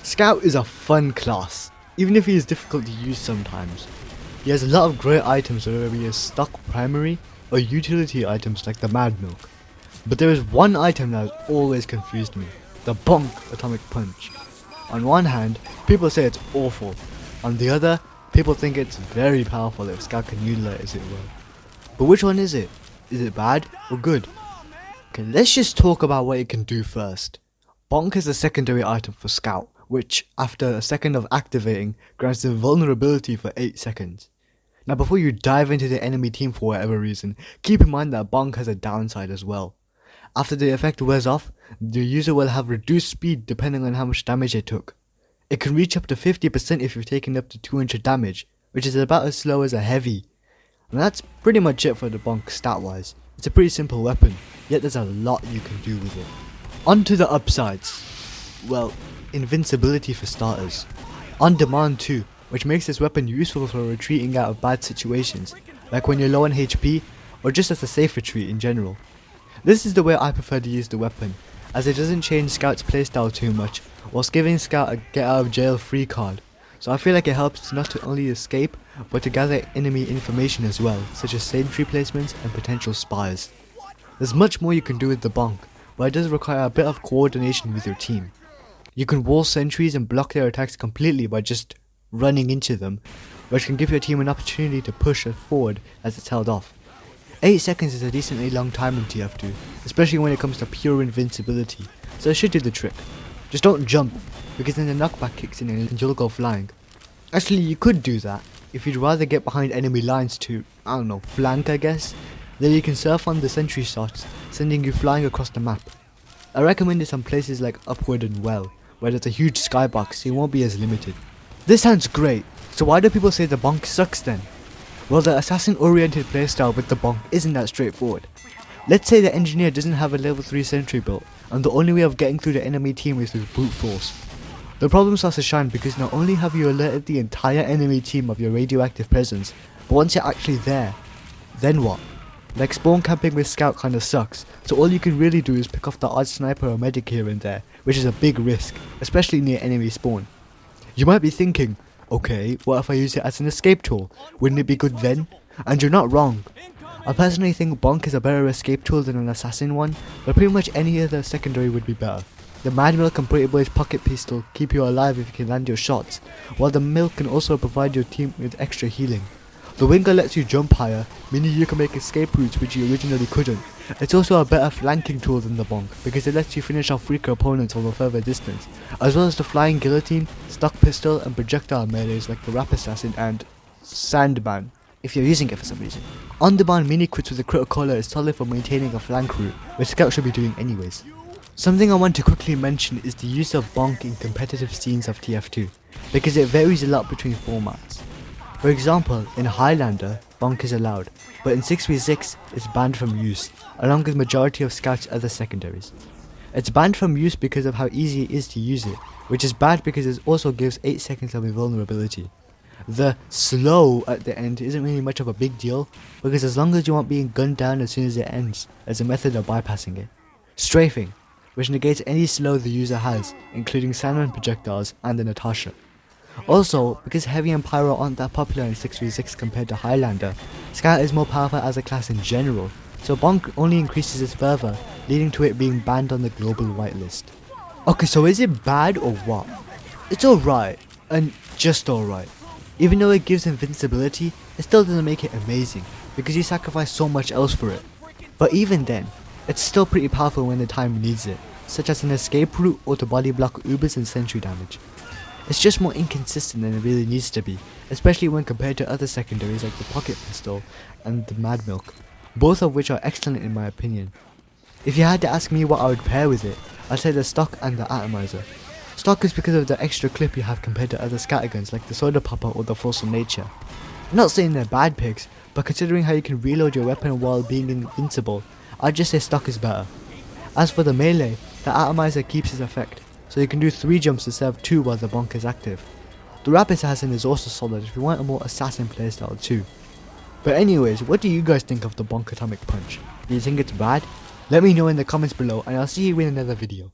Scout is a fun class, even if he is difficult to use sometimes. He has a lot of great items, whether he is stock primary or utility items like the Mad Milk. But there is one item that has always confused me, the Bonk Atomic Punch. On one hand, people say it's awful. On the other, people think it's very powerful if Scout can utilize it well. But which one is it? Is it bad or good? Okay, let's just talk about what it can do first. Bonk is a secondary item for Scout, which, after a second of activating, grants invulnerability for 8 seconds. Now before you dive into the enemy team for whatever reason, keep in mind that Bonk has a downside as well. After the effect wears off, the user will have reduced speed depending on how much damage they took. It can reach up to 50% if you've taken up to 200 damage, which is about as slow as a heavy. And that's pretty much it for the Bonk stat wise. It's a pretty simple weapon, yet there's a lot you can do with it. On to the upsides. Well, invincibility for starters. On demand too, which makes this weapon useful for retreating out of bad situations, like when you're low on HP, or just as a safe retreat in general. This is the way I prefer to use the weapon, as it doesn't change Scout's playstyle too much, whilst giving Scout a get out of jail free card. So I feel like it helps to not only escape, but to gather enemy information as well, such as sentry placements and potential spies. There's much more you can do with the Bonk, but it does require a bit of coordination with your team. You can wall sentries and block their attacks completely by just running into them, which can give your team an opportunity to push it forward as it's held off. 8 seconds is a decently long time in TF2, especially when it comes to pure invincibility, so it should do the trick. Just don't jump, because then the knockback kicks in and you'll go flying. Actually, you could do that, if you'd rather get behind enemy lines to, I don't know, flank I guess. Then you can surf on the sentry shots, sending you flying across the map. I recommend it on places like Upward and Well, where there's a huge skybox so you won't be as limited. This sounds great, so why do people say the Bonk sucks then? Well, the assassin oriented playstyle with the Bonk isn't that straightforward. Let's say the engineer doesn't have a level 3 sentry built, and the only way of getting through the enemy team is with brute force. The problem starts to shine because not only have you alerted the entire enemy team of your radioactive presence, but once you're actually there, then what? Like spawn camping with Scout kinda sucks, so all you can really do is pick off the odd sniper or medic here and there, which is a big risk, especially near enemy spawn. You might be thinking, okay, what if I use it as an escape tool? Wouldn't it be good then? And you're not wrong. I personally think Bonk is a better escape tool than an assassin one, but pretty much any other secondary would be better. The Mad Milk and Pretty Boy's pocket pistol keep you alive if you can land your shots, while the Milk can also provide your team with extra healing. The Winger lets you jump higher, meaning you can make escape routes which you originally couldn't. It's also a better flanking tool than the Bonk, because it lets you finish off weaker opponents over further distance, as well as the Flying Guillotine, Stock Pistol and projectile melees like the Rap Assassin and Sandman, if you're using it for some reason. On-demand mini crits with the Critical Collar is solid for maintaining a flank route, which Scout should be doing anyways. Something I want to quickly mention is the use of Bonk in competitive scenes of TF2, because it varies a lot between formats. For example, in Highlander, Bonk is allowed, but in 6v6 it's banned from use, along with majority of Scout's other secondaries. It's banned from use because of how easy it is to use it, which is bad because it also gives 8 seconds of invulnerability. The slow at the end isn't really much of a big deal, because as long as you aren't being gunned down as soon as it ends, there's a method of bypassing it. Strafing, which negates any slow the user has, including Sandman projectiles and the Natasha. Also, because Heavy and Pyro aren't that popular in 6v6 compared to Highlander, Scout is more powerful as a class in general, so Bonk only increases this further, leading to it being banned on the global whitelist. Okay, so is it bad or what? It's alright, and just alright. Even though it gives invincibility, it still doesn't make it amazing, because you sacrifice so much else for it. But even then, it's still pretty powerful when the time needs it, such as an escape route or to body block Ubers and sentry damage. It's just more inconsistent than it really needs to be, especially when compared to other secondaries like the Pocket Pistol and the Mad Milk, both of which are excellent in my opinion. If you had to ask me what I would pair with it, I'd say the Stock and the Atomizer. Stock is because of the extra clip you have compared to other scatterguns like the Soda Popper or the Force of Nature. I'm not saying they're bad picks, but considering how you can reload your weapon while being invincible, I'd just say Stock is better. As for the melee, the Atomizer keeps its effect, so you can do 3 jumps instead of 2 while the Bonk is active. The Rap Assassin is also solid if you want a more assassin playstyle too. But anyways, what do you guys think of the Bonk Atomic Punch? Do you think it's bad? Let me know in the comments below and I'll see you in another video.